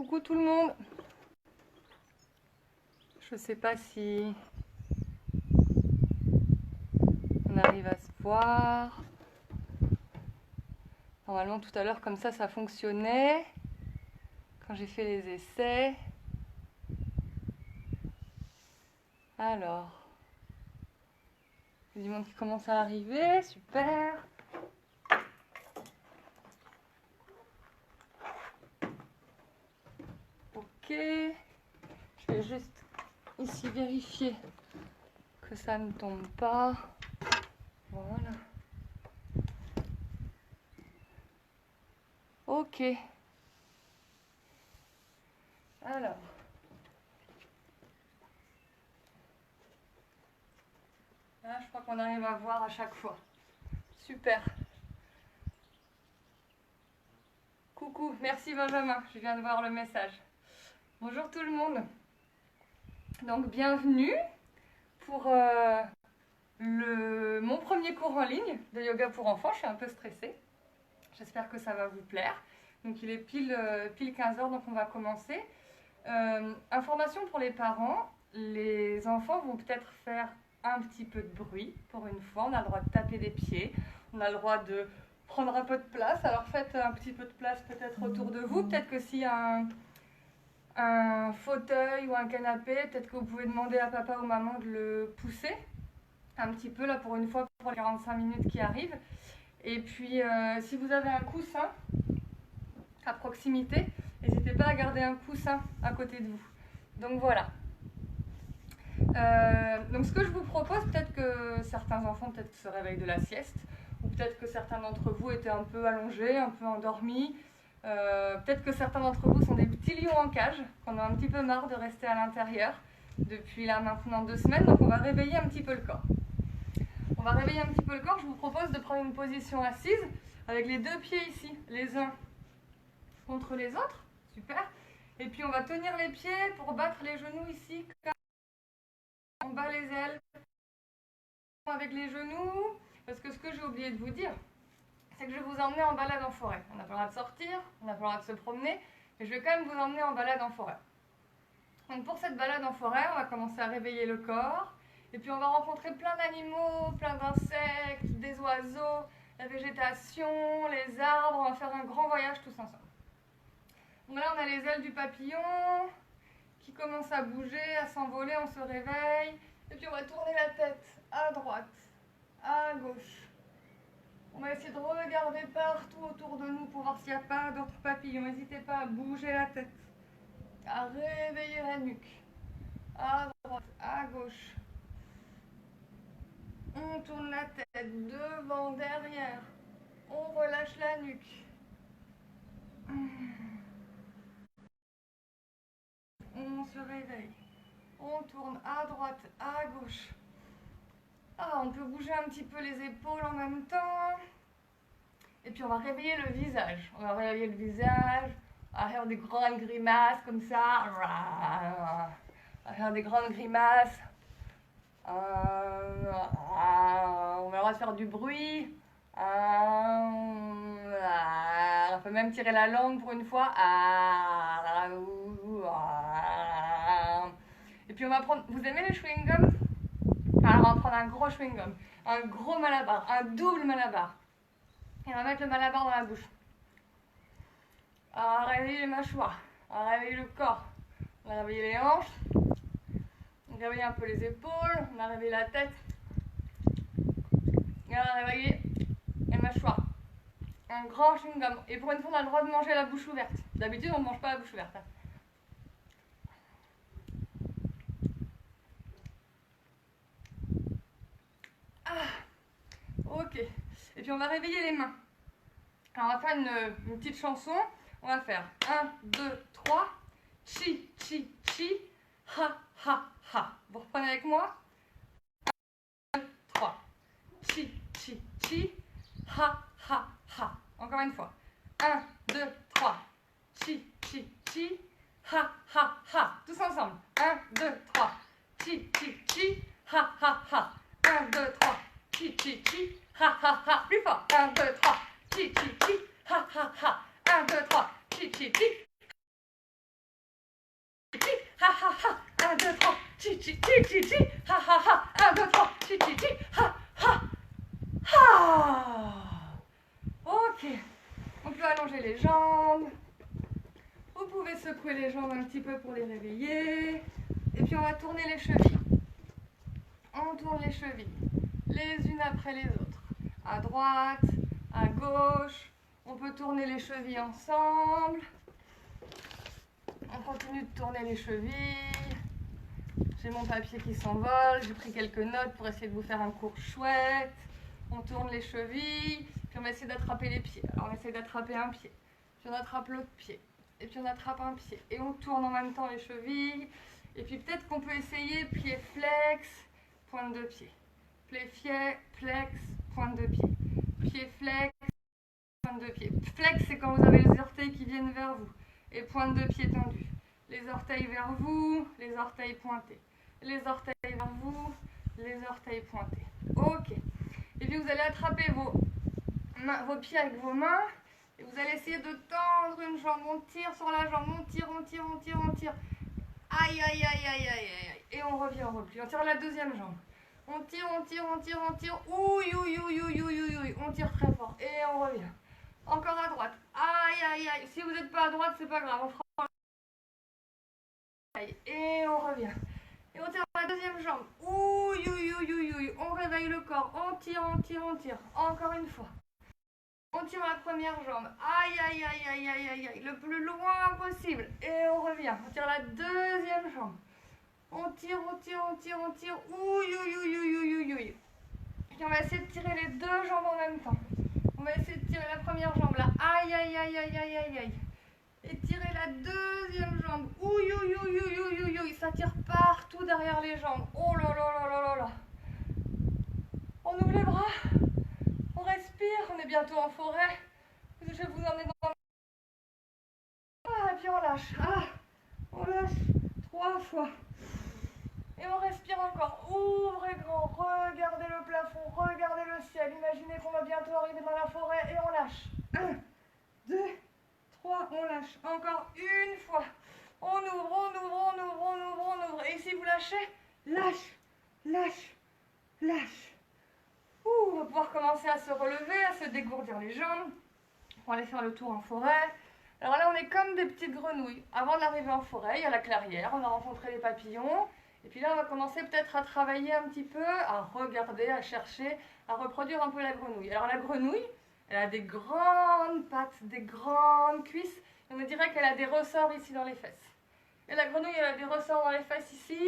Coucou tout le monde. Je sais pas si on arrive à se voir. Normalement tout à l'heure comme ça fonctionnait quand j'ai fait les essais. Alors, il y a du monde qui commence à arriver, super. Ok, je vais juste ici vérifier que ça ne tombe pas. Voilà. Ok. Alors. Là, je crois qu'on arrive à voir à chaque fois. Super. Coucou, merci Benjamin, je viens de voir le message. Bonjour tout le monde. Donc bienvenue pour mon premier cours en ligne de yoga pour enfants. Je suis un peu stressée. J'espère que ça va vous plaire. Donc il est pile 15 heures, donc on va commencer. Information pour les parents, les enfants vont peut-être faire un petit peu de bruit pour une fois. On a le droit de taper des pieds, on a le droit de prendre un peu de place. Alors faites un petit peu de place peut-être autour de vous. Peut-être que s'il y a un fauteuil ou un canapé, peut-être que vous pouvez demander à papa ou maman de le pousser un petit peu là pour une fois pour les 45 minutes qui arrivent. Et puis si vous avez un coussin à proximité, n'hésitez pas à garder un coussin à côté de vous. Donc voilà. Donc ce que je vous propose, peut-être que certains enfants peut-être se réveillent de la sieste, ou peut-être que certains d'entre vous étaient un peu allongés, un peu endormis. Peut-être que certains d'entre vous sont des petits lions en cage, qu'on a un petit peu marre de rester à l'intérieur depuis là maintenant 2 semaines, donc on va réveiller un petit peu le corps. On va réveiller un petit peu le corps, je vous propose de prendre une position assise avec les 2 pieds ici, les uns contre les autres, super. Et puis on va tenir les pieds pour battre les genoux ici, on bat les ailes avec les genoux, parce que ce que j'ai oublié de vous dire, c'est que je vais vous emmener en balade en forêt. On n'a pas le droit de sortir, on n'a pas le droit de se promener, mais je vais quand même vous emmener en balade en forêt. Donc pour cette balade en forêt, on va commencer à réveiller le corps, et puis on va rencontrer plein d'animaux, plein d'insectes, des oiseaux, la végétation, les arbres, on va faire un grand voyage tous ensemble. Donc là on a les ailes du papillon qui commencent à bouger, à s'envoler, on se réveille, et puis on va tourner la tête à droite, à gauche. On va essayer de regarder partout autour de nous pour voir s'il n'y a pas d'autres papillons. N'hésitez pas à bouger la tête, à réveiller la nuque, à droite, à gauche. On tourne la tête devant, derrière. On relâche la nuque. On se réveille. On tourne à droite, à gauche. Ah, on peut bouger un petit peu les épaules en même temps. Et puis on va réveiller le visage. On va réveiller le visage. On va faire des grandes grimaces comme ça. On va faire des grandes grimaces. On va avoir le droit de faire du bruit. On peut même tirer la langue pour une fois. Et puis on va prendre... Vous aimez les chewing-gums? Alors on va prendre un gros chewing-gum. Un gros malabar. Un double malabar. Et on va mettre le malabar dans la bouche. On va réveiller les mâchoires. On va réveiller le corps. On va réveiller les hanches. On va réveiller un peu les épaules. On va réveiller la tête. Et on va réveiller les mâchoires. Un grand chewing-gum. Et pour une fois, on a le droit de manger la bouche ouverte. D'habitude, on ne mange pas la bouche ouverte. Ok. Et puis on va réveiller les mains. Alors on va faire une petite chanson. On va faire 1, 2, 3. Chi, chi, chi. Ha, ha, ha. Vous reprenez avec moi. 1, 2, 3. Chi, chi, chi. Ha, ha, ha. Encore une fois. 1, 2, 3. Chi, chi, chi. Ha, ha, ha. Tous ensemble. 1, 2, 3. Chi, chi, chi. Ha, ha, ha. 1, 2, 3. Chi, chi, chi. Ha, ha, ha. Plus fort. 1, 2, 3. Chi, chi, chi. Ha, ha, ha. 1, 2, 3. Chi, chi, chi. chi, ha ha ha, 1, 2, 3, chi chi chi chi chi, ha ha ha, 1, 2, 3, chi chi chi, ha ha ha. Ok, on peut allonger les jambes, vous pouvez secouer les jambes un petit peu pour les réveiller, et puis on va tourner les chevilles. On tourne les chevilles, les unes après les autres, à droite, à gauche, on peut tourner les chevilles ensemble. On continue de tourner les chevilles. J'ai mon papier qui s'envole, j'ai pris quelques notes pour essayer de vous faire un cours chouette. On tourne les chevilles, puis on va essayer d'attraper les pieds. Alors on essaie d'attraper un pied, puis on attrape l'autre pied, et puis on attrape un pied. Et on tourne en même temps les chevilles. Et puis peut-être qu'on peut essayer pied flex, pointe de pied. Pied flex, pointe de pied. Pied flex, pointe de pied. Flex, c'est quand vous avez les orteils qui viennent vers vous. Et pointe de pied tendue. Les orteils vers vous, les orteils pointés. Les orteils vers vous, les orteils pointés. Ok. Et puis vous allez attraper vos pieds avec vos mains. Et vous allez essayer de tendre une jambe. On tire sur la jambe. On tire, on tire, on tire, on tire. Aïe, aïe, aïe, aïe, aïe, aïe. Et on revient, on replie. On tire la deuxième jambe. On tire, on tire, on tire, on tire. Ouïe, ouïe, ouïe, ouïe, ouïe, ouïe. On tire très fort. Et on revient. Encore à droite. Aïe, aïe, aïe. Si vous n'êtes pas à droite, c'est pas grave. On fera. Et on revient. Et on tire la deuxième jambe. Ouïe, ouïe, ouïe, ouïe, ouïe. On réveille le corps. On tire, on tire, on tire. Encore une fois. On tire la première jambe. Aïe, aïe, aïe, aïe, aïe, aïe, aïe. Le plus loin possible. Et on revient. On tire la deuxième jambe. On tire, on tire, on tire, on tire. Ouïe, ouïe, ouïe, ouïe, ouïe, ouïe. Puis on va essayer de tirer les deux jambes en même temps. On va essayer de tirer la première jambe là. Aïe, aïe, aïe, aïe, aïe, aïe, aïe. Et tirer la deuxième jambe. Ouïe, ouïe, ouïe, ouïe, ouïe, ouïe, ouïe. Ça tire partout derrière les jambes. Oh là là là là là là. On ouvre les bras. On respire. On est bientôt en forêt. Je vais vous emmener dans... Ah, et puis on lâche. Ah, on lâche 3 fois. Et on respire encore. Ouvrez grand. Regardez le plafond. Regardez le ciel. Imaginez qu'on va bientôt arriver dans la forêt. Et on lâche. 1, 2, 3. On lâche. Encore une fois. On ouvre, on ouvre, on ouvre, on ouvre, on ouvre. Et si vous lâchez, lâche, lâche, lâche. On va pouvoir commencer à se relever, à se dégourdir les jambes. On va aller faire le tour en forêt. Alors là, on est comme des petites grenouilles. Avant d'arriver en forêt, il y a la clairière. On a rencontré les papillons. Et puis là, on va commencer peut-être à travailler un petit peu, à regarder, à chercher, à reproduire un peu la grenouille. Alors la grenouille, elle a des grandes pattes, des grandes cuisses. Et on dirait qu'elle a des ressorts ici dans les fesses. Et la grenouille, elle a des ressorts dans les fesses ici.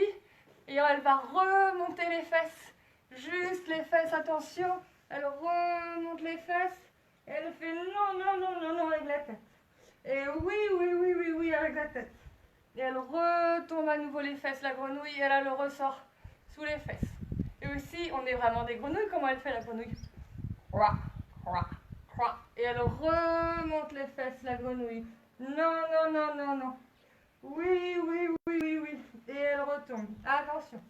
Et elle va remonter les fesses. Juste les fesses, attention. Elle remonte les fesses. Et elle fait non, non, non, non, non avec la tête. Et oui, oui, oui, oui, oui avec la tête. Et elle retombe à nouveau les fesses, la grenouille, et elle a le ressort sous les fesses. Et aussi, on est vraiment des grenouilles. Comment elle fait la grenouille? Croix, croix, croix. Et elle remonte les fesses, la grenouille. Non, non, non, non, non. Oui, oui, oui, oui, oui. Et elle retombe. Attention.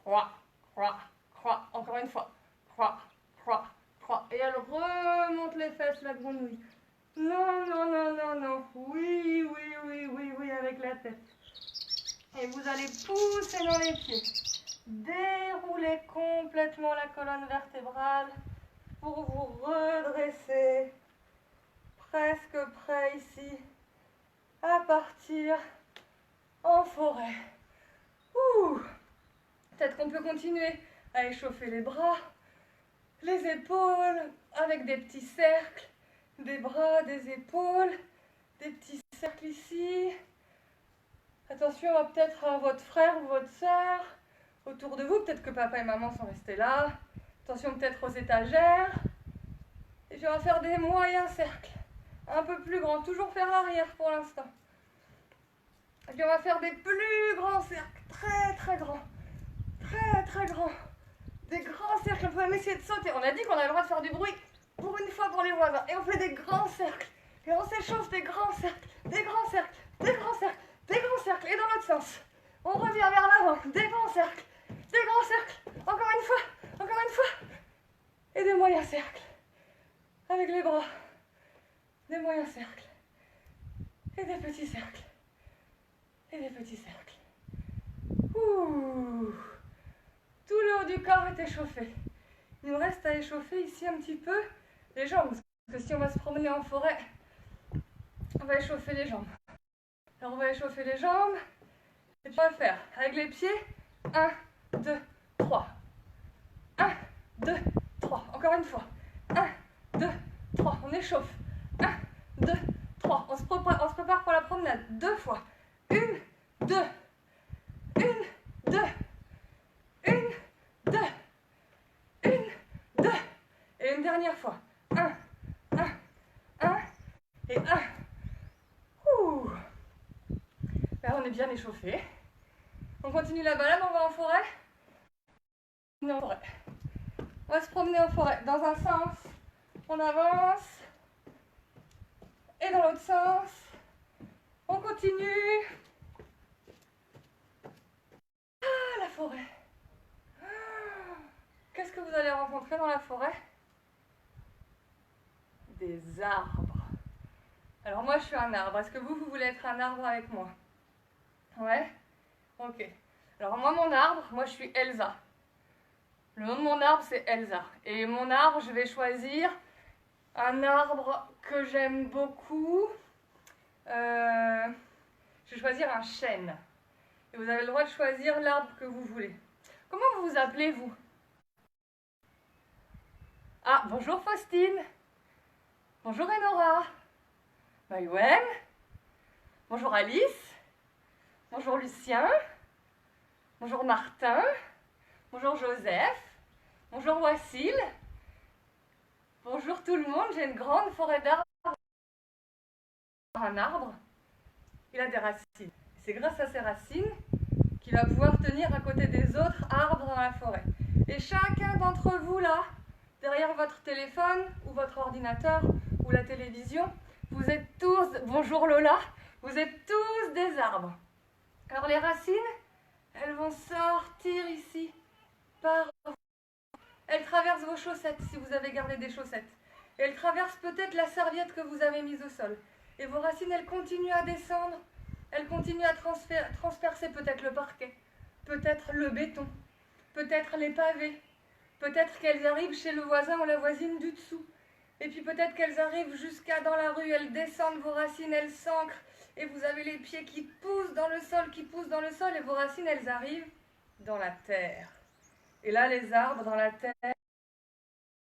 Croix, croix, croix. Encore une fois. Croix, croix, croix. Et elle remonte les fesses, la grenouille. Non, non, non, non, non. Oui, oui, oui, oui, oui, avec la tête. Et vous allez pousser dans les pieds. Déroulez complètement la colonne vertébrale pour vous redresser. Presque prêt ici à partir en forêt. Ouh. Peut-être qu'on peut continuer à échauffer les bras, les épaules, avec des petits cercles, des bras, des épaules, des petits cercles ici. Attention peut-être à votre frère ou votre soeur autour de vous. Peut-être que papa et maman sont restés là. Attention peut-être aux étagères. Et puis on va faire des moyens cercles, un peu plus grands. Toujours faire l'arrière pour l'instant. Et puis on va faire des plus grands cercles, très très grands. Très très grands. Des grands cercles, on peut même essayer de sauter. On a dit qu'on avait le droit de faire du bruit pour une fois pour les voisins. Et on fait des grands cercles. Et on s'échauffe des grands cercles, des grands cercles, des grands cercles, des grands cercles. Et dans l'autre sens. On revient vers l'avant. Des grands cercles, des grands cercles. Encore une fois, encore une fois. Et des moyens cercles. Avec les bras. Des moyens cercles. Et des petits cercles. Et des petits cercles. Ouh. Tout le haut du corps est échauffé. Il nous reste à échauffer ici un petit peu les jambes. Parce que si on va se promener en forêt, on va échauffer les jambes. Alors on va échauffer les jambes. Et puis on va faire avec les pieds 1, 2, 3. 1, 2, 3. Encore une fois. 1, 2, 3. On échauffe. 1, 2, 3. On se prépare pour la promenade. 2 fois. 1, 2. 1, 2. 1, 2. 1, 2. Et une dernière fois. 1, 1 et 1. Ouh. Là, on est bien échauffé. On continue la balade, on va en forêt. Non, en forêt. On va se promener en forêt. Dans un sens, on avance. Et dans l'autre sens, on continue. Ah, la forêt. Qu'est-ce que vous allez rencontrer dans la forêt? Des arbres. Alors moi, je suis un arbre. Est-ce que vous voulez être un arbre avec moi? Ouais? Ok. Alors moi, je suis Elsa. Le nom de mon arbre, c'est Elsa. Et mon arbre, je vais choisir un arbre que j'aime beaucoup. Je vais choisir un chêne. Et vous avez le droit de choisir l'arbre que vous voulez. Comment vous vous appelez, vous? Ah, bonjour Faustine. Bonjour Enora. Maïwen. Bonjour Alice. Bonjour Lucien. Bonjour Martin. Bonjour Joseph. Bonjour Wassil. Bonjour tout le monde. J'ai une grande forêt d'arbres. Un arbre, il a des racines. C'est grâce à ces racines qu'il va pouvoir tenir à côté des autres arbres dans la forêt. Et chacun d'entre vous là, derrière votre téléphone ou votre ordinateur ou la télévision, vous êtes tous, bonjour Lola, vous êtes tous des arbres. Alors les racines, elles vont sortir ici par vous. Elles traversent vos chaussettes si vous avez gardé des chaussettes. Et elles traversent peut-être la serviette que vous avez mise au sol. Et vos racines, elles continuent à descendre. Elles continuent à transpercer peut-être le parquet, peut-être le béton, peut-être les pavés. Peut-être qu'elles arrivent chez le voisin ou la voisine du dessous. Et puis peut-être qu'elles arrivent jusqu'à dans la rue, elles descendent vos racines, elles s'ancrent. Et vous avez les pieds qui poussent dans le sol, et vos racines, elles arrivent dans la terre. Et là, les arbres dans la terre,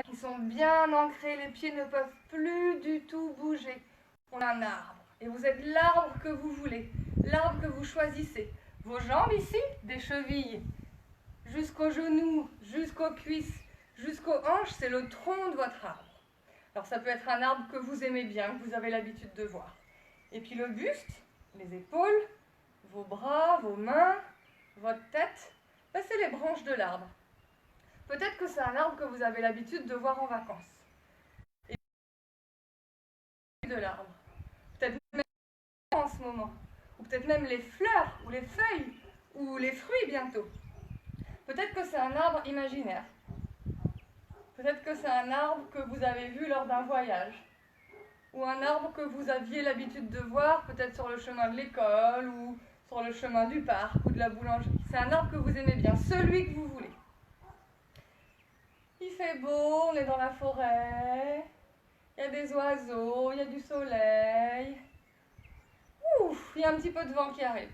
qui sont bien ancrés, les pieds ne peuvent plus du tout bouger. On a un arbre. Et vous êtes l'arbre que vous voulez, l'arbre que vous choisissez. Vos jambes ici, des chevilles, jusqu'aux genoux, jusqu'aux cuisses, jusqu'aux hanches, c'est le tronc de votre arbre. Alors ça peut être un arbre que vous aimez bien, que vous avez l'habitude de voir. Et puis le buste, les épaules, vos bras, vos mains, votre tête, ben c'est les branches de l'arbre. Peut-être que c'est un arbre que vous avez l'habitude de voir en vacances. Et de l'arbre. Peut-être même en ce moment. Ou peut-être même les fleurs, ou les feuilles, ou les fruits bientôt. Peut-être que c'est un arbre imaginaire. Peut-être que c'est un arbre que vous avez vu lors d'un voyage. Ou un arbre que vous aviez l'habitude de voir, peut-être sur le chemin de l'école, ou sur le chemin du parc, ou de la boulangerie. C'est un arbre que vous aimez bien, celui que vous voulez. Il fait beau, on est dans la forêt, il y a des oiseaux, il y a du soleil. Ouf, il y a un petit peu de vent qui arrive.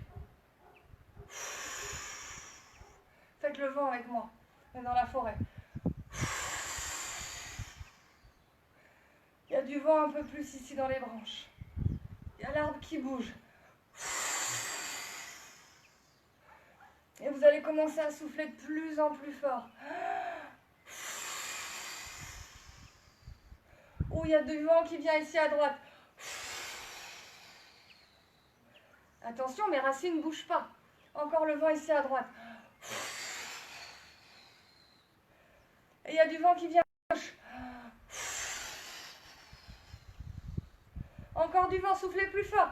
Faites le vent avec moi, on est dans la forêt. Il y a du vent un peu plus ici dans les branches. Il y a l'arbre qui bouge. Et vous allez commencer à souffler de plus en plus fort. Ouh, il y a du vent qui vient ici à droite. Attention, mes racines ne bougent pas. Encore le vent ici à droite. Et il y a du vent qui vient à gauche. Encore du vent, soufflez plus fort.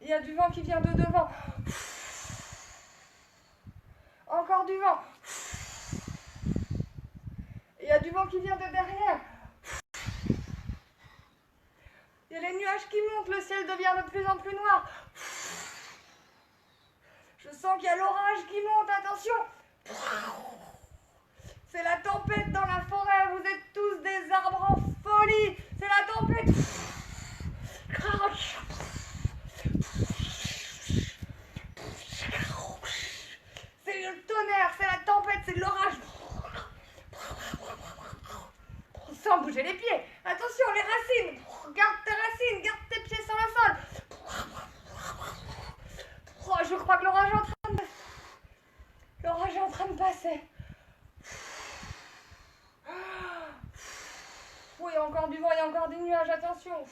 Il y a du vent qui vient de devant. Encore du vent. Il y a du vent qui vient de derrière. Il y a les nuages qui montent, le ciel devient de plus en plus noir. Je sens qu'il y a l'orage qui monte, attention. C'est la tempête dans la forêt, vous êtes tous des arbres en folie. C'est la tempête. C'est le tonnerre, c'est la tempête, c'est l'orage. Sans bouger les pieds. Attention, les racines. Garde tes racines, garde tes pieds sur le sol. Oh, je crois que l'orage est en train de passer. Oui, il y a encore du vent, il y a encore des nuages, attention.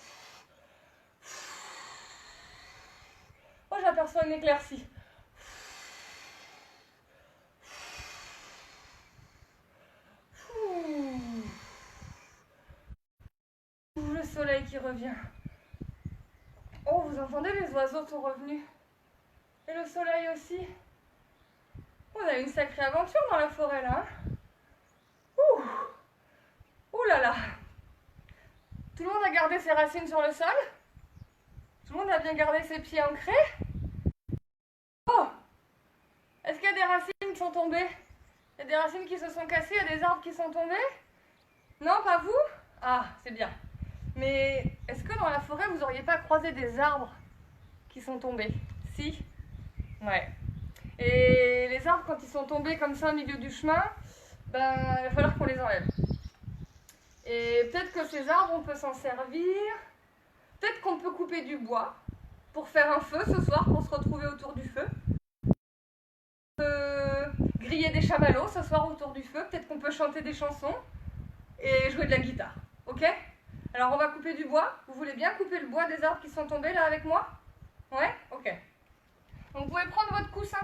Oh, j'aperçois une éclaircie. Le soleil qui revient. Oh, vous entendez, les oiseaux sont revenus. Et le soleil aussi. On a une sacrée aventure dans la forêt là. Ouh. Ouh là là. Tout le monde a gardé ses racines sur le sol. Tout le monde a bien gardé ses pieds ancrés. Oh. Est-ce qu'il y a des racines qui sont tombées? Il y a des racines qui se sont cassées, il y a des arbres qui sont tombés? Non, pas vous? Ah, c'est bien. Mais est-ce que dans la forêt, vous n'auriez pas croisé des arbres qui sont tombés? Si? Ouais. Et les arbres, quand ils sont tombés comme ça au milieu du chemin, ben, il va falloir qu'on les enlève. Et peut-être que ces arbres, on peut s'en servir. Peut-être qu'on peut couper du bois pour faire un feu ce soir, pour se retrouver autour du feu. Griller des chamallows ce soir autour du feu. Peut-être qu'on peut chanter des chansons et jouer de la guitare. Ok? Alors on va couper du bois. Vous voulez bien couper le bois des arbres qui sont tombés là avec moi? Ouais? Ok. Donc vous pouvez prendre votre coussin.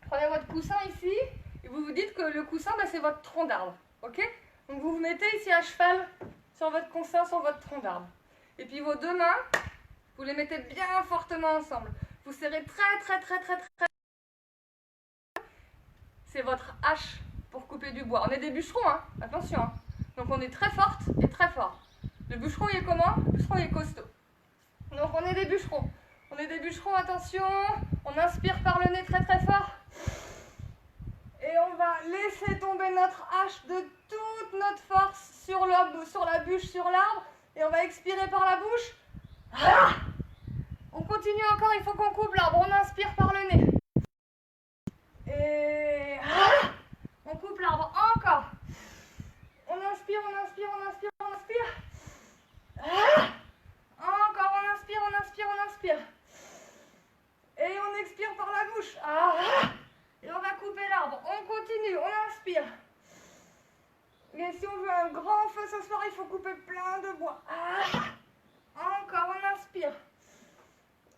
Prenez votre coussin ici et vous vous dites que le coussin, ben, c'est votre tronc d'arbre. Ok? Donc vous vous mettez ici à cheval sur votre coussin, sur votre tronc d'arbre. Et puis vos deux mains, vous les mettez bien fortement ensemble. Vous serrez très. C'est votre hache pour couper du bois. On est des bûcherons, hein? Attention. Hein? Donc on est très forte et très fort. Le bûcheron, il est comment? Le bûcheron, il est costaud. Donc on est des bûcherons. On est des bûcherons, attention. On inspire par le nez très fort. Et on va laisser tomber notre hache de toute notre force sur la bûche, sur l'arbre. Et on va expirer par la bouche. Ah, on continue encore, il faut qu'on coupe l'arbre. On inspire par le nez. Et on coupe l'arbre encore. On inspire. Encore, on inspire. Et on expire par la bouche. Et on va couper l'arbre. On continue, on inspire. Mais si on veut un grand feu ce soir, il faut couper plein de bois. Encore, on inspire.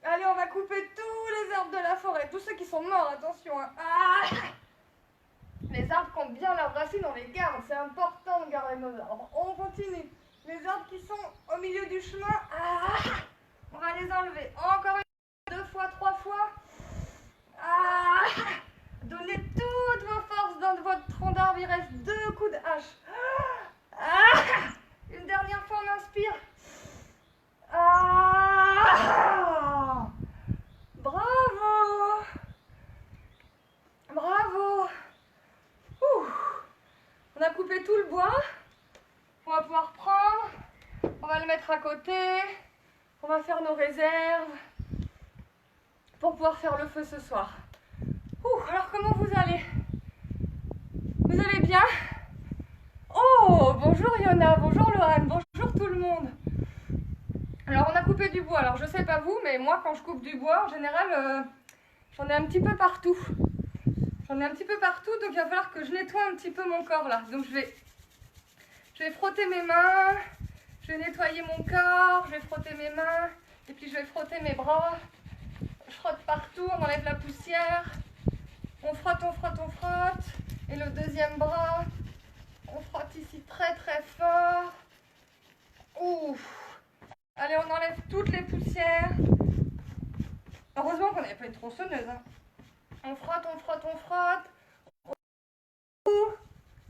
Allez, on va couper tous les arbres de la forêt. Tous ceux qui sont morts, attention. Hein. Les arbres qui ont bien leurs racines, on les garde. C'est important de garder nos arbres. On continue. Les arbres qui sont au milieu du chemin, on va les enlever. Encore une, 2 fois, 3 fois. Donnez toutes vos forces dans votre tronc d'arbre. Il reste 2 coups de hache. Une dernière fois, on inspire. Bravo. On a coupé tout le bois. On va pouvoir prendre. On va le mettre à côté. On va faire nos réserves pour pouvoir faire le feu ce soir. Alors comment vous allez? Vous allez bien? Oh, bonjour Yona, bonjour Lohan, bonjour tout le monde. Alors on a coupé du bois. Alors je sais pas vous, mais moi quand je coupe du bois, en général, j'en ai un petit peu partout. Donc il va falloir que je nettoie un petit peu mon corps là. Donc je vais frotter mes mains, je vais nettoyer mon corps, je vais frotter mes mains, et puis je vais frotter mes bras. Je frotte partout, on enlève la poussière. On frotte. Et le deuxième bras, on frotte ici très fort. Ouf. Allez, on enlève toutes les poussières. Heureusement qu'on n'avait pas une tronçonneuse. Hein. On frotte.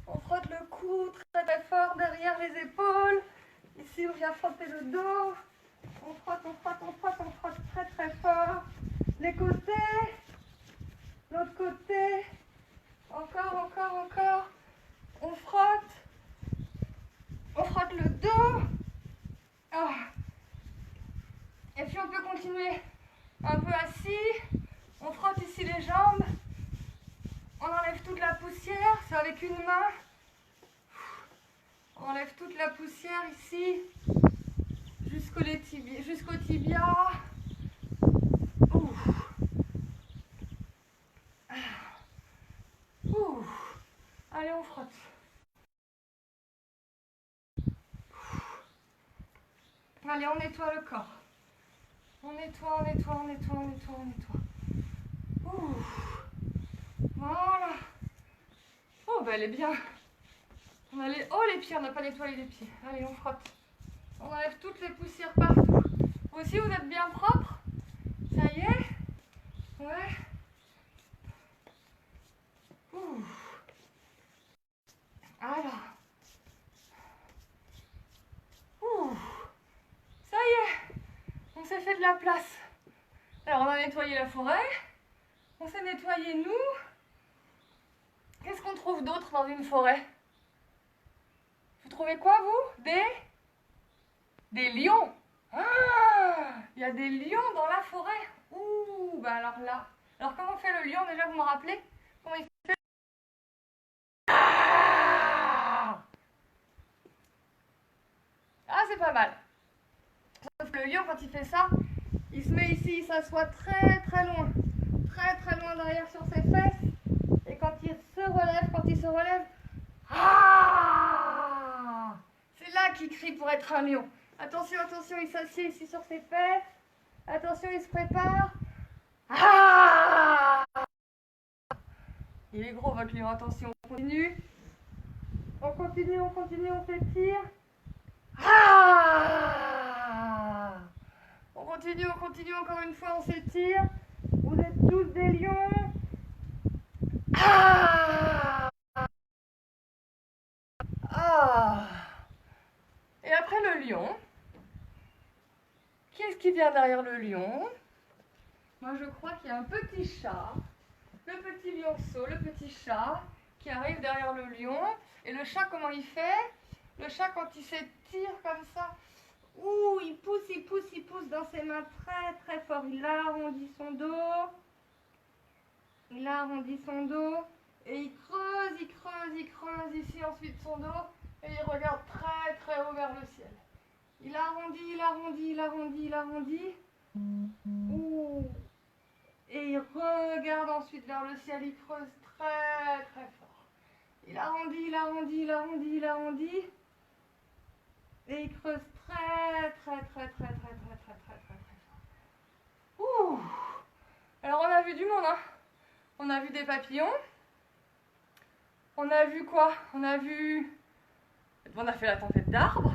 On frotte le cou très fort derrière les épaules. Ici Ici, on vient frotter le dos. On frotte, on frotte, on frotte, on frotte très très fort. Les côtés. L'autre côté. Encore, encore, encore. On frotte. On frotte le dos. Ah. Et puis on peut continuer un peu assis. On frotte ici les jambes. On enlève toute la poussière. C'est avec une main. On enlève toute la poussière ici. Jusqu'au tibia. Ouf. Ouf. Allez, on frotte. Allez, on nettoie le corps. On nettoie, on nettoie, on nettoie, on nettoie, on nettoie. Ouf. Voilà. Oh, ben elle est bien. Oh, les pieds, on n'a pas nettoyé les pieds. Allez, on frotte. On enlève toutes les poussières partout. Vous aussi, vous êtes bien propre? Ça y est? Ouais. Ouf. Alors. Ouf. Ça y est. On s'est fait de la place. Alors, on a nettoyé la forêt. On s'est nettoyé nous. Qu'est-ce qu'on trouve d'autre dans une forêt? Vous trouvez quoi, vous? Des lions. Ah, il y a des lions dans la forêt. Ouh, bah alors là. Alors comment fait le lion déjà, vous me rappelez? Comment il fait? Ah, ah, c'est pas mal. Sauf que le lion, quand il fait ça, il se met ici, il s'assoit très très loin. Très très loin derrière sur ses fesses. Et quand il se relève, ah, c'est là qu'il crie pour être un lion. Attention, attention, il s'assied ici sur ses fesses. Attention, il se prépare. Ah, il est gros votre lion, attention, on continue. On continue, on continue, on s'étire. Ah, on continue encore une fois, on s'étire. Vous êtes tous des lions. Ah, ah. Et après le lion, qu'est-ce qui vient derrière le lion? Moi je crois qu'il y a un petit chat, le petit lionceau, le petit chat qui arrive derrière le lion. Et le chat, comment il fait? Le chat, quand il s'étire comme ça, ouh, il pousse dans ses mains très très fort. Il arrondit son dos. Il arrondit son dos. Et il creuse ici ensuite son dos. Et il regarde très très haut vers le ciel. Il arrondit. Ouh. Et il regarde ensuite vers le ciel. Il creuse très très fort. Il arrondit. Et il creuse très fort. Ouh. Alors on a vu du monde, hein. On a vu des papillons. On a vu quoi? On a fait la tempête d'arbres.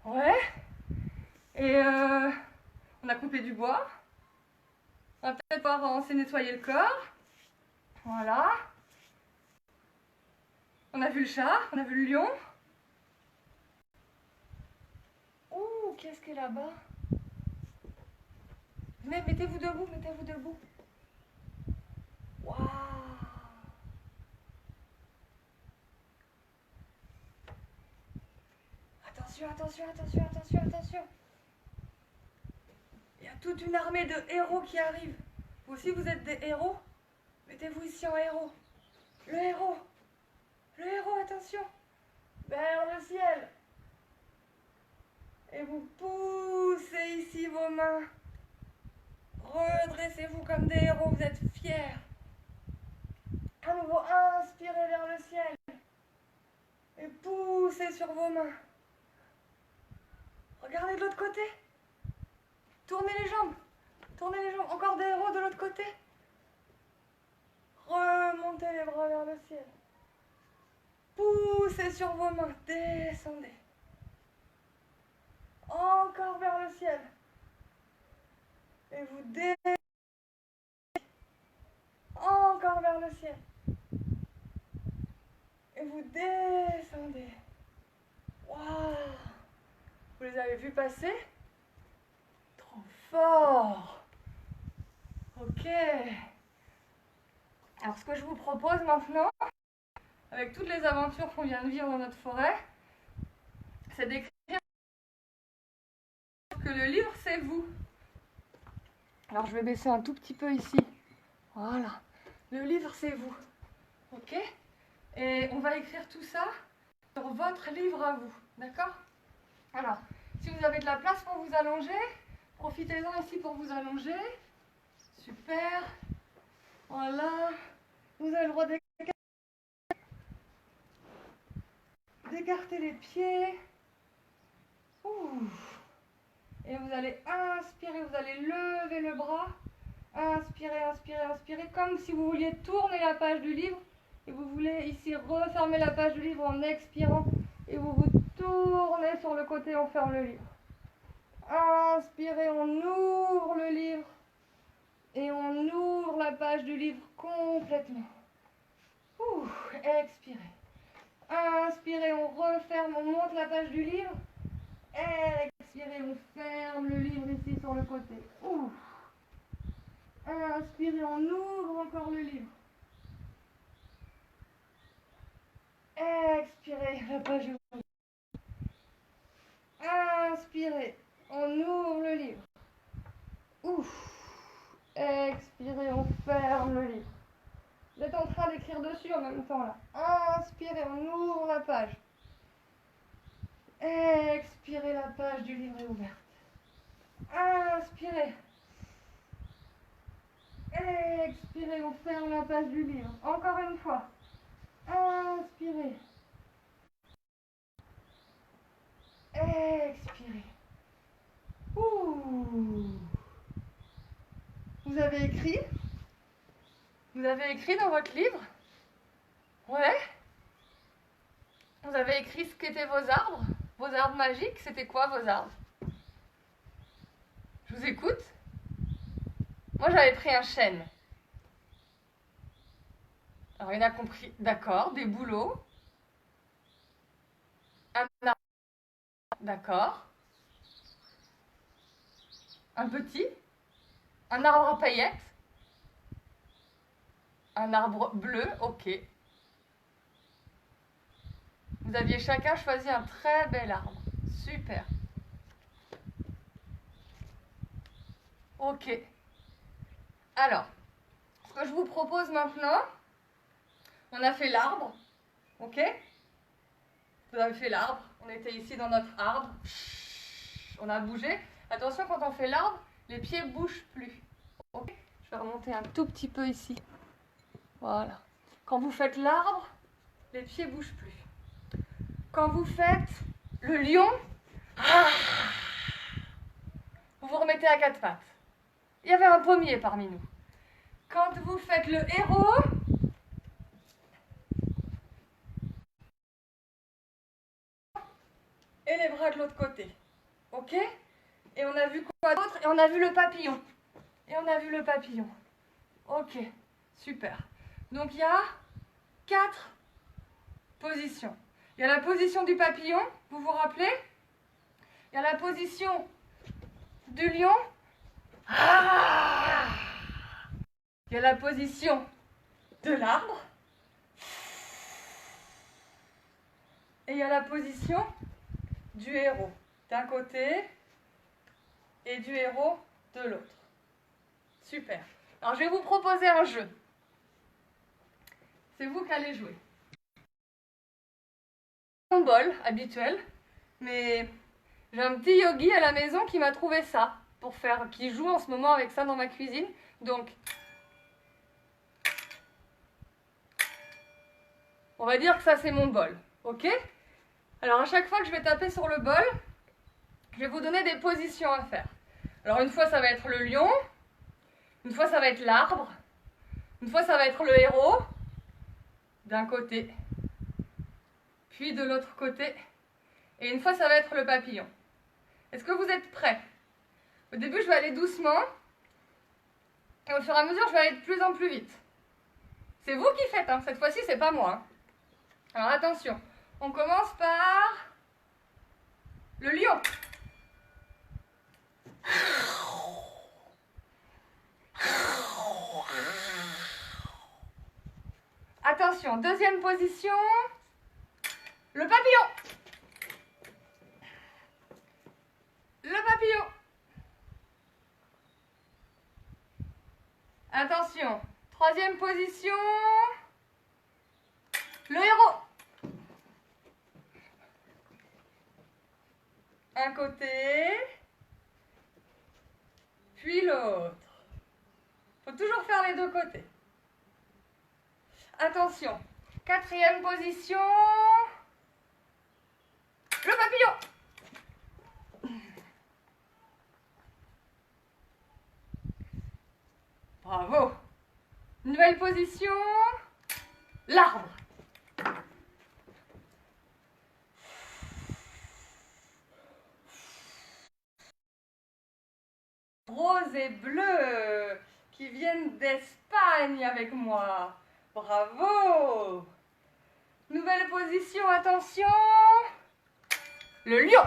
Ouais. Et on a coupé du bois. On s'est nettoyé le corps. Voilà. On a vu le chat, on a vu le lion. Ouh, qu'est-ce qu'il y a là-bas? Venez, mettez-vous debout. Waouh. Attention. Il y a toute une armée de héros qui arrive. Vous aussi, vous êtes des héros? Mettez-vous ici en héros. Le héros, attention. Vers le ciel. Et vous poussez ici vos mains. Redressez-vous comme des héros, vous êtes fiers. À nouveau, inspirez vers le ciel. Et poussez sur vos mains. Regardez de l'autre côté. Tournez les jambes. Encore des héros de l'autre côté. Remontez les bras vers le ciel. Poussez sur vos mains. Descendez. Encore vers le ciel. Et vous descendez. Encore vers le ciel. Et vous descendez. Waouh. Vous les avez vus passer? Trop fort! Ok. Alors ce que je vous propose maintenant, avec toutes les aventures qu'on vient de vivre dans notre forêt, c'est d'écrire que le livre c'est vous. Alors je vais baisser un tout petit peu ici. Voilà. Le livre c'est vous. Ok? Et on va écrire tout ça sur votre livre à vous. D'accord? Alors, si vous avez de la place pour vous allonger, profitez-en ici pour vous allonger. Super. Voilà. Vous avez le droit d'écarter les pieds. Ouh. Et vous allez inspirer, vous allez lever le bras. Inspirez, inspirez, inspirez, comme si vous vouliez tourner la page du livre. Et vous voulez ici refermer la page du livre en expirant. Et vous vous tournez sur le côté, on ferme le livre. Inspirez, on ouvre le livre. Et on ouvre la page du livre complètement. Ouh, expirez. Inspirez, on referme, on monte la page du livre. Expirez, on ferme le livre ici sur le côté. Ouh. Inspirez, on ouvre encore le livre. Expirez, la page ouverte. Inspirez, on ouvre le livre. Ouf. Expirez, on ferme le livre. Vous êtes en train d'écrire dessus en même temps là. Inspirez, on ouvre la page. Expirez, la page du livre est ouverte. Inspirez. Expirez, on ferme la page du livre. Encore une fois. Inspirez. Expirez. Ouh. Vous avez écrit? Vous avez écrit dans votre livre? Ouais. Vous avez écrit ce qu'étaient vos arbres? Vos arbres magiques? C'était quoi vos arbres? Je vous écoute. Moi j'avais pris un chêne. Alors il a compris. D'accord, des bouleaux. Un arbre. D'accord. Un petit. Un arbre à paillettes. Un arbre bleu, ok. Vous aviez chacun choisi un très bel arbre. Super. Ok. Alors, ce que je vous propose maintenant, on a fait l'arbre. Ok? Vous avez fait l'arbre. On était ici dans notre arbre. On a bougé. Attention, quand on fait l'arbre, les pieds ne bougent plus. Ok? Je vais remonter un tout petit peu ici. Voilà. Quand vous faites l'arbre, les pieds ne bougent plus. Quand vous faites le lion, vous vous remettez à quatre pattes. Il y avait un pommier parmi nous. Quand vous faites le héros, et les bras de l'autre côté. Ok? Et on a vu quoi d'autre? Et on a vu le papillon. Et on a vu le papillon. Ok, super. Donc il y a 4 positions. Il y a la position du papillon, vous vous rappelez? Il y a la position du lion. Il y a la position de l'arbre. Et il y a la position du héros d'un côté et du héros de l'autre. Super. Alors je vais vous proposer un jeu. C'est vous qui allez jouer. Mon bol habituel, mais j'ai un petit yogi à la maison qui m'a trouvé ça pour faire, qui joue en ce moment avec ça dans ma cuisine. Donc, on va dire que ça c'est mon bol, ok? Alors à chaque fois que je vais taper sur le bol, je vais vous donner des positions à faire. Alors une fois ça va être le lion, une fois ça va être l'arbre, une fois ça va être le héros, d'un côté, puis de l'autre côté, et une fois ça va être le papillon. Est-ce que vous êtes prêts? Au début je vais aller doucement, et au fur et à mesure je vais aller de plus en plus vite. C'est vous qui faites, hein. Cette fois-ci c'est pas moi. Hein. Alors attention, on commence par le lion. Attention, deuxième position, le papillon. Le papillon. Attention, troisième position, le héros. Un côté, puis l'autre. Il faut toujours faire les deux côtés. Attention, quatrième position, le papillon. Bravo. Nouvelle position, l'arbre. Rose et bleu qui viennent d'Espagne avec moi. Bravo. Nouvelle position, attention, le lion.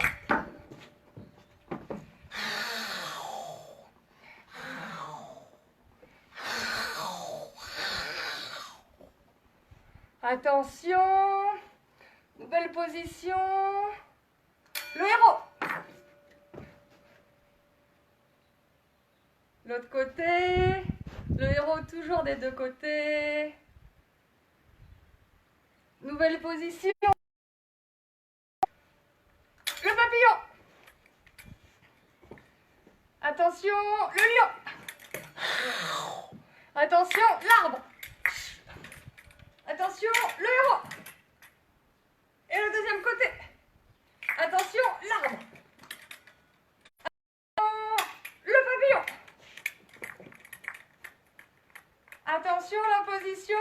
Attention, nouvelle position, le héros. L'autre côté, le héros toujours des deux côtés. Nouvelle position, le papillon. Attention, le lion. Attention, l'arbre. Attention, le héros. Et le deuxième côté. Attention, l'arbre. Le papillon. Attention, la position.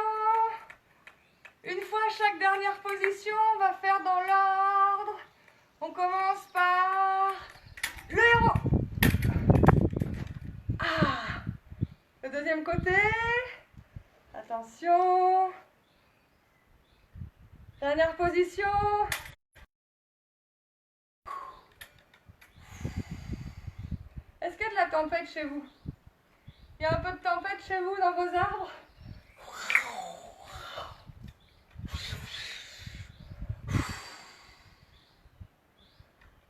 Une fois chaque dernière position, on va faire dans l'ordre. On commence par le héros. Ah. Le deuxième côté. Attention. Dernière position. Est-ce qu'il y a de la tempête chez vous? Il y a un peu de tempête chez vous dans vos arbres?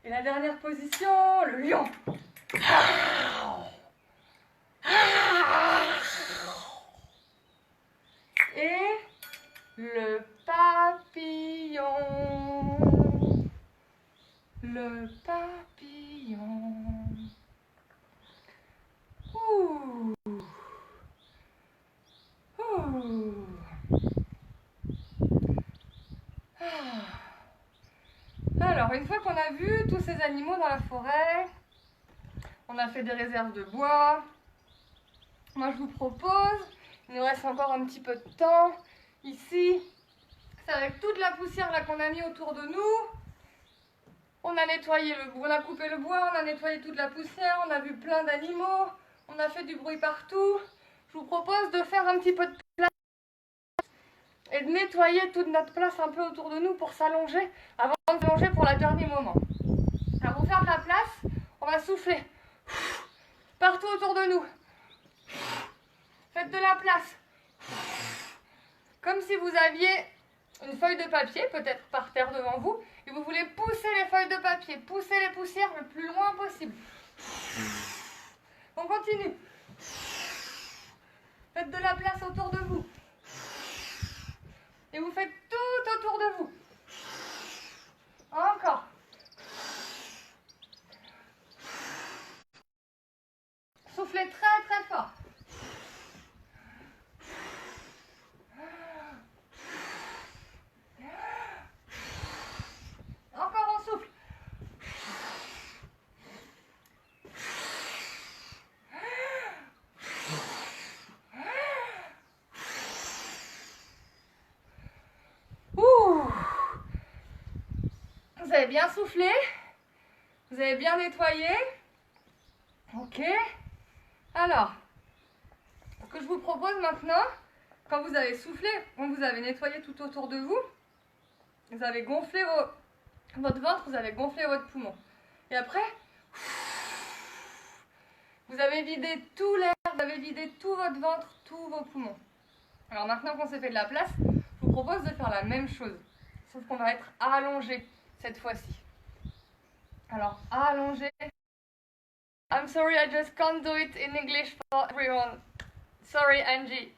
Et la dernière position, le lion. Et le papillon. Le papillon. Ouh. Ouh. Alors, une fois qu'on a vu tous ces animaux dans la forêt, on a fait des réserves de bois. Moi, je vous propose, il nous reste encore un petit peu de temps. Ici, c'est avec toute la poussière là qu'on a mis autour de nous. On a nettoyé on a coupé le bois, on a nettoyé toute la poussière, on a vu plein d'animaux, on a fait du bruit partout. Je vous propose de faire un petit peu de place et de nettoyer toute notre place un peu autour de nous pour s'allonger avant de s'allonger pour le dernier moment. Alors pour faire de la place, on va souffler partout autour de nous. Faites de la place. Comme si vous aviez une feuille de papier, peut-être par terre devant vous, et vous voulez pousser les feuilles de papier, pousser les poussières le plus loin possible. On continue. Faites de la place autour de vous. Et vous faites tout autour de vous. Encore. Soufflez très très fort. Encore on souffle. Ouh. Vous avez bien soufflé. Vous avez bien nettoyé. Ok. Alors, ce que je vous propose maintenant, quand vous avez soufflé, quand vous avez nettoyé tout autour de vous, vous avez gonflé votre ventre, vous avez gonflé votre poumon. Et après, Vous avez vidé tout l'air, vous avez vidé tout votre ventre, tous vos poumons. Alors maintenant qu'on s'est fait de la place, je vous propose de faire la même chose. Sauf qu'on va être allongé cette fois-ci. Alors, allongé. I'm sorry, I just can't do it in English for everyone. Sorry, Angie.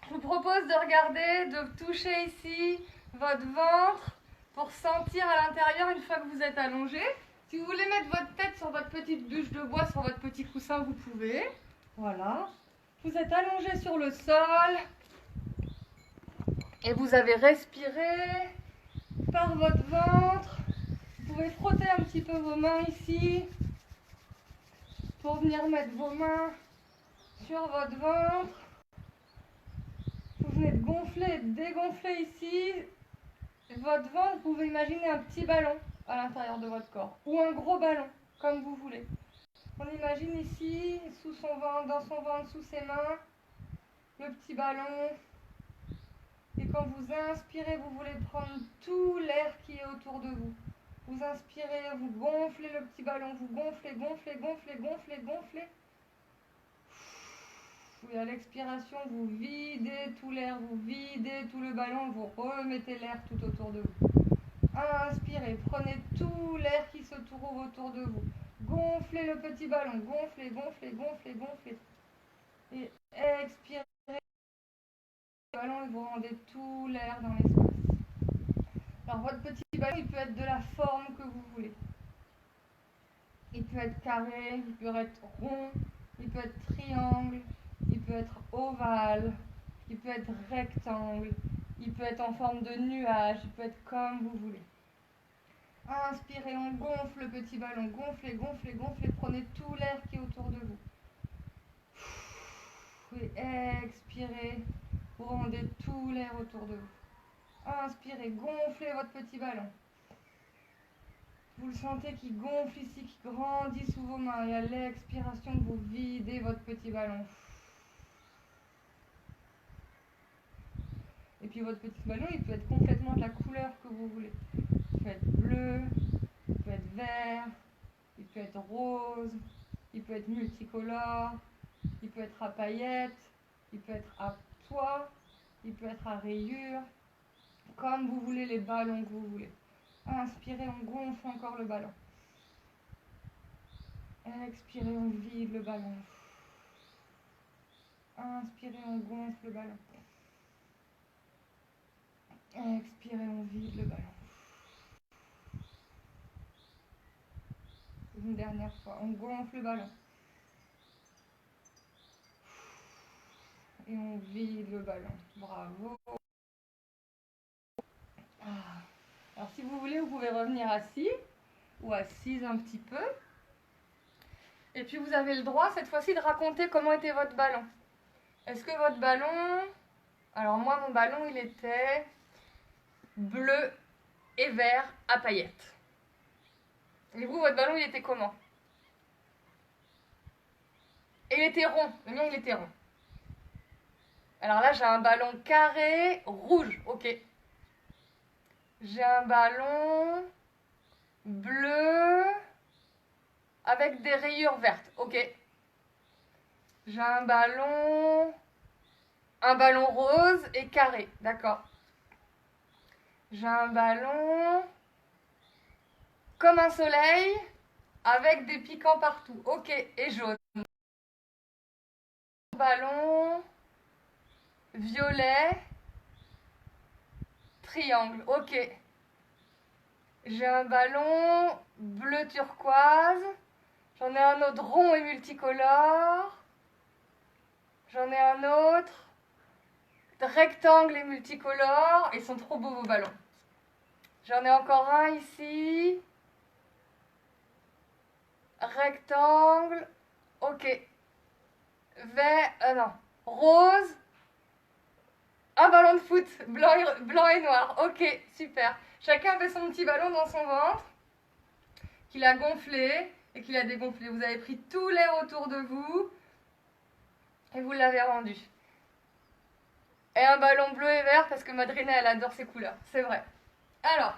Je vous propose de regarder, de toucher ici votre ventre pour sentir à l'intérieur une fois que vous êtes allongé. Si vous voulez mettre votre tête sur votre petite bûche de bois, sur votre petit coussin, vous pouvez. Voilà. Vous êtes allongé sur le sol et vous avez respiré par votre ventre. Vous pouvez frotter un petit peu vos mains ici pour venir mettre vos mains sur votre ventre. Vous venez de gonfler, de dégonfler ici. Votre ventre, vous pouvez imaginer un petit ballon à l'intérieur de votre corps ou un gros ballon, comme vous voulez. On imagine ici, sous son ventre, dans son ventre, sous ses mains, le petit ballon. Et quand vous inspirez, vous voulez prendre tout l'air qui est autour de vous. Vous inspirez, vous gonflez le petit ballon, vous gonflez, gonflez, gonflez, gonflez, gonflez. Et à l'expiration, vous videz tout l'air, vous videz tout le ballon, vous remettez l'air tout autour de vous. Inspirez, prenez tout l'air qui se trouve autour de vous. Gonflez le petit ballon, gonflez, gonflez, gonflez, gonflez. Et expirez le ballon et vous rendez tout l'air dans l'espace. Alors votre petit ballon, il peut être de la forme que vous voulez. Il peut être carré, il peut être rond, il peut être triangle, il peut être ovale, il peut être rectangle, il peut être en forme de nuage, il peut être comme vous voulez. Inspirez, on gonfle le petit ballon, gonflez, gonflez, gonflez, prenez tout l'air qui est autour de vous. Et expirez, vous rendez tout l'air autour de vous. Inspirez, gonflez votre petit ballon. Vous le sentez qui gonfle ici, qui grandit sous vos mains. Et à l'expiration, vous videz votre petit ballon. Et puis votre petit ballon, il peut être complètement de la couleur que vous voulez. Il peut être bleu, il peut être vert, il peut être rose, il peut être multicolore, il peut être à paillettes, il peut être à toit, il peut être à rayures, comme vous voulez, les ballons que vous voulez. Inspirez, on gonfle encore le ballon. Expirez, on vide le ballon. Inspirez, on gonfle le ballon. Expirez, on vide le ballon. Une dernière fois, on gonfle le ballon. Et on vide le ballon. Bravo. Alors si vous voulez, vous pouvez revenir assis ou assise un petit peu. Et puis vous avez le droit cette fois-ci de raconter comment était votre ballon. Est-ce que votre ballon... Alors moi, mon ballon, il était bleu et vert à paillettes. Et vous, votre ballon, il était comment? Et il était rond. Le mien, il était rond. Alors là, j'ai un ballon carré rouge. Ok. J'ai un ballon bleu avec des rayures vertes. Ok. J'ai un ballon rose et carré. D'accord. J'ai un ballon comme un soleil avec des piquants partout. Ok. Et jaune. Ballon violet triangle. Ok. J'ai un ballon bleu turquoise. J'en ai un autre rond et multicolore. J'en ai un autre rectangle et multicolore. Ils sont trop beaux vos ballons. J'en ai encore un ici. Rectangle. Ok. Vert. Non. Rose. Un ballon de foot. Blanc et noir. Ok. Super. Chacun fait son petit ballon dans son ventre. Qu'il a gonflé et qu'il a dégonflé. Vous avez pris tout l'air autour de vous. Et vous l'avez rendu. Et un ballon bleu et vert parce que Madrina, elle adore ces couleurs. C'est vrai. Alors,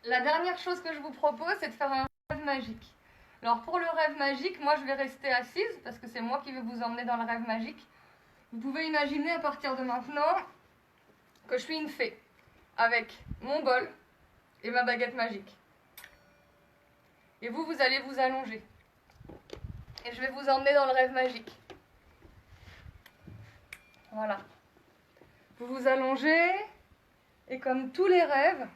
la dernière chose que je vous propose, c'est de faire un rêve magique. Alors pour le rêve magique, moi je vais rester assise parce que c'est moi qui vais vous emmener dans le rêve magique. Vous pouvez imaginer à partir de maintenant que je suis une fée avec mon bol et ma baguette magique. Et vous allez vous allonger. Et je vais vous emmener dans le rêve magique. Voilà. Vous vous allongez et comme tous les rêves,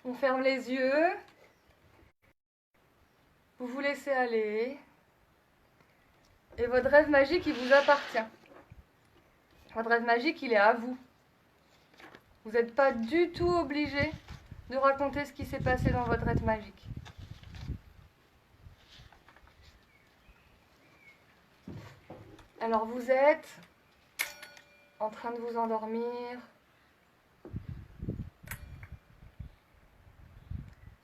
on ferme les yeux. Vous vous laissez aller. Et votre rêve magique, il vous appartient. Votre rêve magique, il est à vous. Vous n'êtes pas du tout obligé de raconter ce qui s'est passé dans votre rêve magique. Alors vous êtes en train de vous endormir.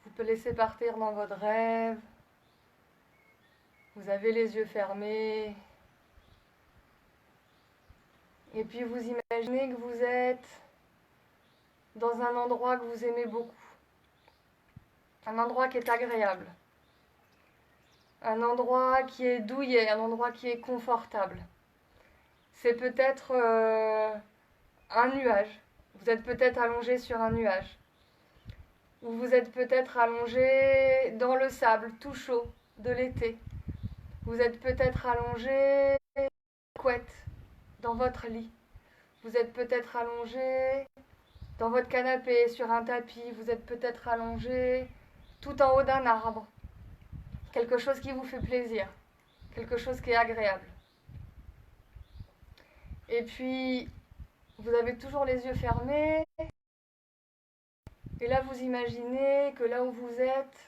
Vous pouvez laisser partir dans votre rêve. Vous avez les yeux fermés. Et puis vous imaginez que vous êtes dans un endroit que vous aimez beaucoup. Un endroit qui est agréable. Un endroit qui est douillet, un endroit qui est confortable. C'est peut-être un nuage. Vous êtes peut-être allongé sur un nuage. Ou vous êtes peut-être allongé dans le sable tout chaud de l'été. Vous êtes peut-être allongé couette dans votre lit. Vous êtes peut-être allongé dans votre canapé sur un tapis. Vous êtes peut-être allongé tout en haut d'un arbre. Quelque chose qui vous fait plaisir. Quelque chose qui est agréable. Et puis, vous avez toujours les yeux fermés. Et là, vous imaginez que là où vous êtes,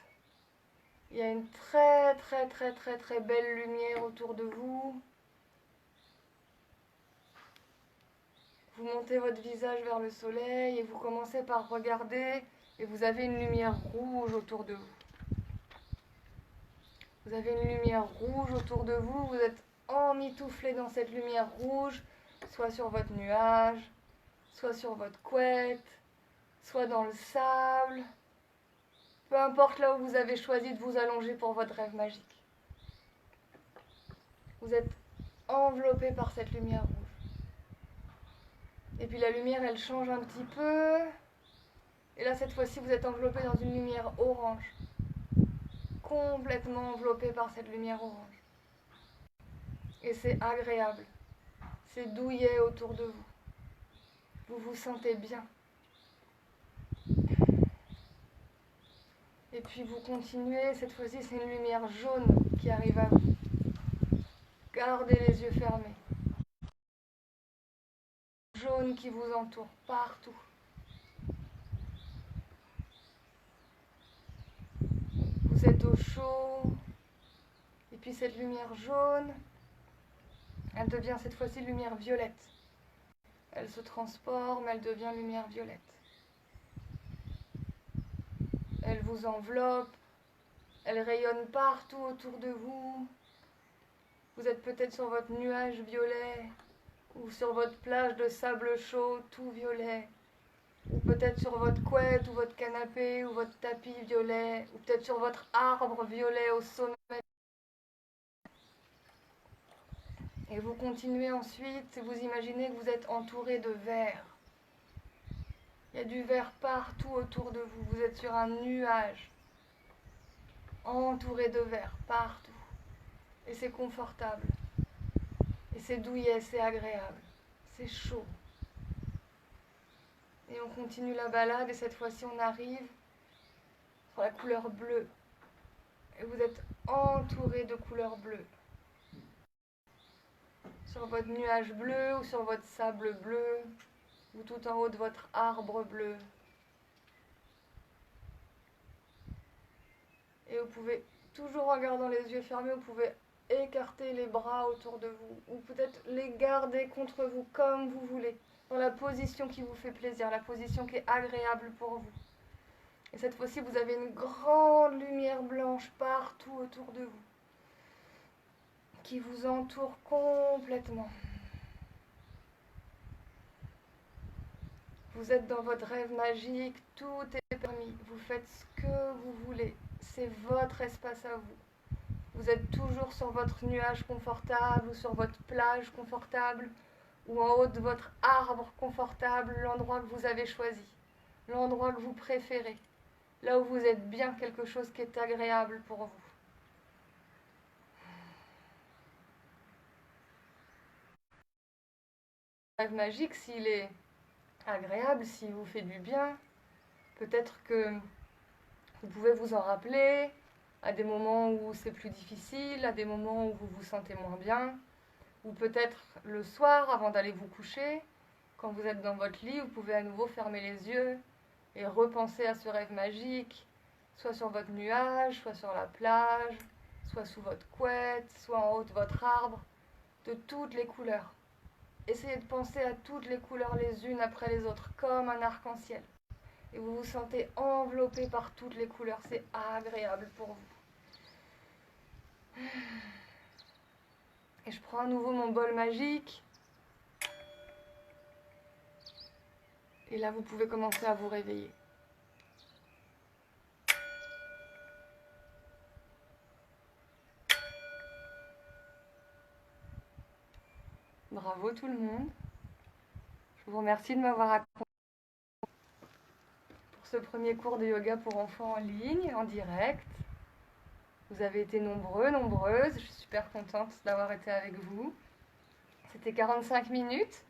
il y a une très très très très très belle lumière autour de vous. Vous montez votre visage vers le soleil et vous commencez par regarder et vous avez une lumière rouge autour de vous. Vous avez une lumière rouge autour de vous, vous êtes emmitouflé dans cette lumière rouge, soit sur votre nuage, soit sur votre couette, soit dans le sable. Peu importe là où vous avez choisi de vous allonger pour votre rêve magique. Vous êtes enveloppé par cette lumière rouge. Et puis la lumière, elle change un petit peu. Et là, cette fois-ci, vous êtes enveloppé dans une lumière orange. Complètement enveloppé par cette lumière orange. Et c'est agréable. C'est douillet autour de vous. Vous vous sentez bien. Et puis vous continuez. Cette fois-ci, c'est une lumière jaune qui arrive à vous. Gardez les yeux fermés. Jaune qui vous entoure partout. Vous êtes au chaud. Et puis cette lumière jaune, elle devient cette fois-ci lumière violette. Elle se transforme, elle devient lumière violette. Elle vous enveloppe, elle rayonne partout autour de vous. Vous êtes peut-être sur votre nuage violet, ou sur votre plage de sable chaud, tout violet. Ou peut-être sur votre couette, ou votre canapé, ou votre tapis violet. Ou peut-être sur votre arbre violet au sommet. Et vous continuez ensuite, et vous imaginez que vous êtes entouré de verre. Il y a du verre partout autour de vous. Vous êtes sur un nuage, entouré de verre partout. Et c'est confortable. Et c'est douillet, c'est agréable. C'est chaud. Et on continue la balade, et cette fois-ci on arrive sur la couleur bleue. Et vous êtes entouré de couleur bleue. Sur votre nuage bleu ou sur votre sable bleu ou tout en haut de votre arbre bleu. Et vous pouvez, toujours en gardant les yeux fermés, vous pouvez écarter les bras autour de vous ou peut-être les garder contre vous comme vous voulez, dans la position qui vous fait plaisir, la position qui est agréable pour vous. Et cette fois-ci, vous avez une grande lumière blanche partout autour de vous, qui vous entoure complètement. Vous êtes dans votre rêve magique, tout est permis, vous faites ce que vous voulez, c'est votre espace à vous. Vous êtes toujours sur votre nuage confortable ou sur votre plage confortable ou en haut de votre arbre confortable, l'endroit que vous avez choisi, l'endroit que vous préférez, là où vous êtes bien, quelque chose qui est agréable pour vous. Le rêve magique, s'il est agréable, s'il vous fait du bien, peut-être que vous pouvez vous en rappeler à des moments où c'est plus difficile, à des moments où vous vous sentez moins bien, ou peut-être le soir avant d'aller vous coucher, quand vous êtes dans votre lit, vous pouvez à nouveau fermer les yeux et repenser à ce rêve magique, soit sur votre nuage, soit sur la plage, soit sous votre couette, soit en haut de votre arbre, de toutes les couleurs. Essayez de penser à toutes les couleurs les unes après les autres, comme un arc-en-ciel. Et vous vous sentez enveloppé par toutes les couleurs, c'est agréable pour vous. Et je prends à nouveau mon bol magique. Et là, vous pouvez commencer à vous réveiller. Bravo tout le monde. Je vous remercie de m'avoir accompagné pour ce premier cours de yoga pour enfants en ligne, en direct. Vous avez été nombreux, nombreuses. Je suis super contente d'avoir été avec vous. C'était 45 minutes.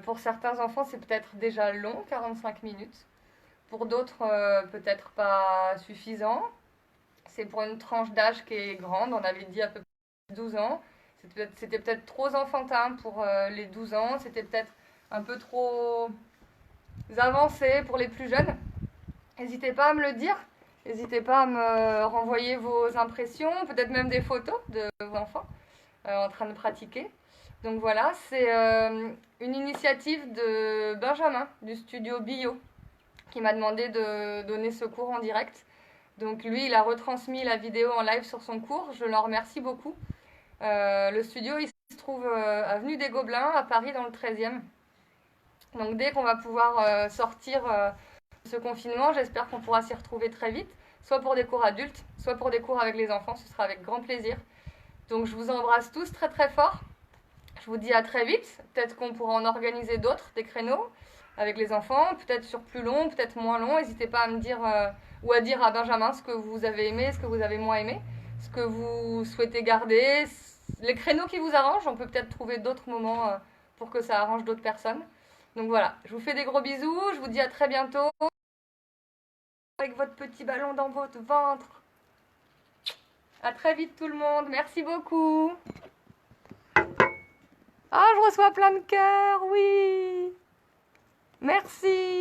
Pour certains enfants, c'est peut-être déjà long, 45 minutes. Pour d'autres, peut-être pas suffisant. C'est pour une tranche d'âge qui est grande. On avait dit à peu près 12 ans. C'était peut-être trop enfantin pour les 12 ans. C'était peut-être un peu trop avancé pour les plus jeunes. N'hésitez pas à me le dire. N'hésitez pas à me renvoyer vos impressions, peut-être même des photos de vos enfants en train de pratiquer. Donc voilà, c'est une initiative de Benjamin du studio Bio qui m'a demandé de donner ce cours en direct. Donc lui, il a retransmis la vidéo en live sur son cours. Je l'en remercie beaucoup. Le studio, il se trouve avenue des Gobelins à Paris dans le 13e. Donc dès qu'on va pouvoir sortir de ce confinement, j'espère qu'on pourra s'y retrouver très vite, soit pour des cours adultes, soit pour des cours avec les enfants. Ce sera avec grand plaisir. Donc je vous embrasse tous très très fort. Je vous dis à très vite. Peut-être qu'on pourra en organiser d'autres, des créneaux avec les enfants, peut-être sur plus long, peut-être moins long. N'hésitez pas à me dire ou à dire à Benjamin ce que vous avez aimé, ce que vous avez moins aimé, ce que vous souhaitez garder, les créneaux qui vous arrangent. On peut peut-être trouver d'autres moments pour que ça arrange d'autres personnes. Donc voilà, je vous fais des gros bisous. Je vous dis à très bientôt avec votre petit ballon dans votre ventre. À très vite tout le monde. Merci beaucoup. Ah, je reçois plein de cœurs, oui. Merci.